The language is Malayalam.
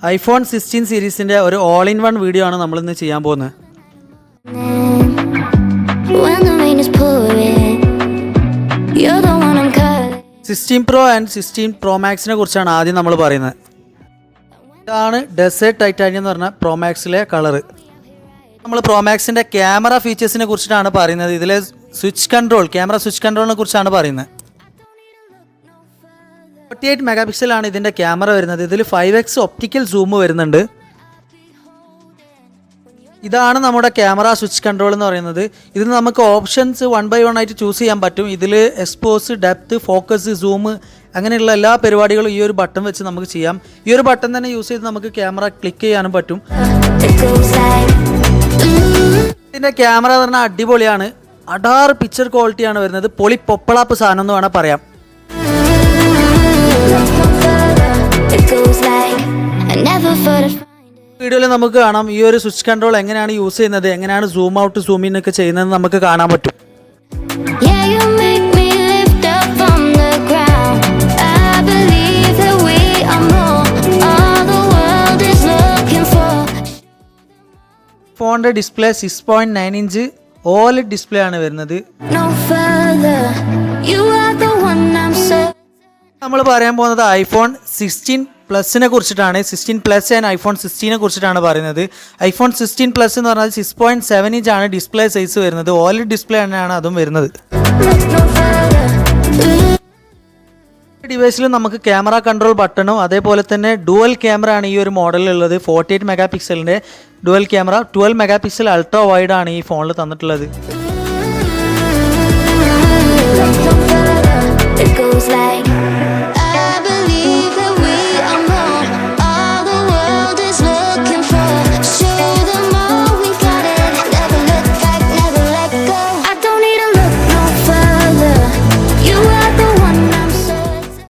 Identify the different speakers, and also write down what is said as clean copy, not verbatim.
Speaker 1: iPhone 16 സീരീസിൻ്റെ ഒരു ഓൾ ഇൻ വൺ വീഡിയോ ആണ് നമ്മളിന്ന് ചെയ്യാൻ പോകുന്നത്. സിക്സ്റ്റീൻ പ്രോ ആൻഡ് 16 പ്രോ മാക്സിനെ കുറിച്ചാണ് ആദ്യം നമ്മൾ പറയുന്നത്. ഇതാണ് ഡെസേർട്ട് ടൈറ്റാനിയം എന്ന് പറഞ്ഞ പ്രോ മാക്സിലെ കളറ്. നമ്മൾ പ്രോ മാക്സിൻ്റെ ക്യാമറ ഫീച്ചേഴ്സിനെ കുറിച്ചിട്ടാണ് പറയുന്നത്. ഇതിലെ ക്യാമറ സ്വിച്ച് കൺട്രോളിനെ കുറിച്ചാണ് പറയുന്നത്. 48 മെഗാ പിക്സലാണ് ഇതിൻ്റെ ക്യാമറ വരുന്നത്. ഇതിൽ 5x ഒപ്റ്റിക്കൽ സൂം വരുന്നുണ്ട്. ഇതാണ് നമ്മുടെ ക്യാമറ സ്വിച്ച് കൺട്രോൾ എന്ന് പറയുന്നത്. ഇതിൽ നമുക്ക് ഓപ്ഷൻസ് 1 by 1 ആയിട്ട് ചൂസ് ചെയ്യാൻ പറ്റും. ഇതിൽ എക്സ്പോസ്, ഡെപ്ത്, ഫോക്കസ്, സൂം അങ്ങനെയുള്ള എല്ലാ പരിപാടികളും ഈ ഒരു ബട്ടൺ വെച്ച് നമുക്ക് ചെയ്യാം. ഈ ഒരു ബട്ടൺ തന്നെ യൂസ് ചെയ്ത് നമുക്ക് ക്യാമറ ക്ലിക്ക് ചെയ്യാനും പറ്റും. ഇതിൻ്റെ ക്യാമറ എന്ന് പറഞ്ഞാൽ അടിപൊളിയാണ്. അടാർ പിക്ചർ ക്വാളിറ്റിയാണ് വരുന്നത്. പൊളി പൊപ്പളാപ്പ് സാധനം എന്ന് വേണം പറയാം. വീഡിയോയിൽ നമുക്ക് കാണാം ഈ ഒരു സ്വിച്ച് കൺട്രോൾ എങ്ങനെയാണ് യൂസ് ചെയ്യുന്നത്, എങ്ങനെയാണ് സൂം ഔട്ട് സൂം ഇൻ ഒക്കെ ചെയ്യുന്നത് നമുക്ക് കാണാൻ പറ്റും. ഫോണിന്റെ ഡിസ്പ്ലേ 6.9 ഇഞ്ച് OLED ഡിസ്പ്ലേ ആണ് വരുന്നത്. നമ്മൾ പറയാൻ പോകുന്നത് iPhone 16 പ്ലസിനെ കുറിച്ചിട്ടാണ്. 16 പ്ലസ് ആൻഡ് iPhone 16 കുറിച്ചിട്ടാണ് പറയുന്നത്. iPhone 16 പ്ലസ് എന്ന് പറഞ്ഞാൽ 6.7 ഇഞ്ച് ആണ് ഡിസ്പ്ലേ സൈസ് വരുന്നത്. OLED ഡിസ്പ്ലേ തന്നെയാണ് അതും വരുന്നത്. ഡിവൈസിൽ നമുക്ക് ക്യാമറ കൺട്രോൾ ബട്ടണും അതേപോലെ തന്നെ ഡുവൽ ക്യാമറ ആണ് ഈ ഒരു മോഡലിലുള്ളത്. 48 മെഗാ പിക്സലിൻ്റെ dual camera, 12 mega pixel ultra wide ആണ് ഈ ഫോണിൽ തന്നിട്ടുള്ളത്.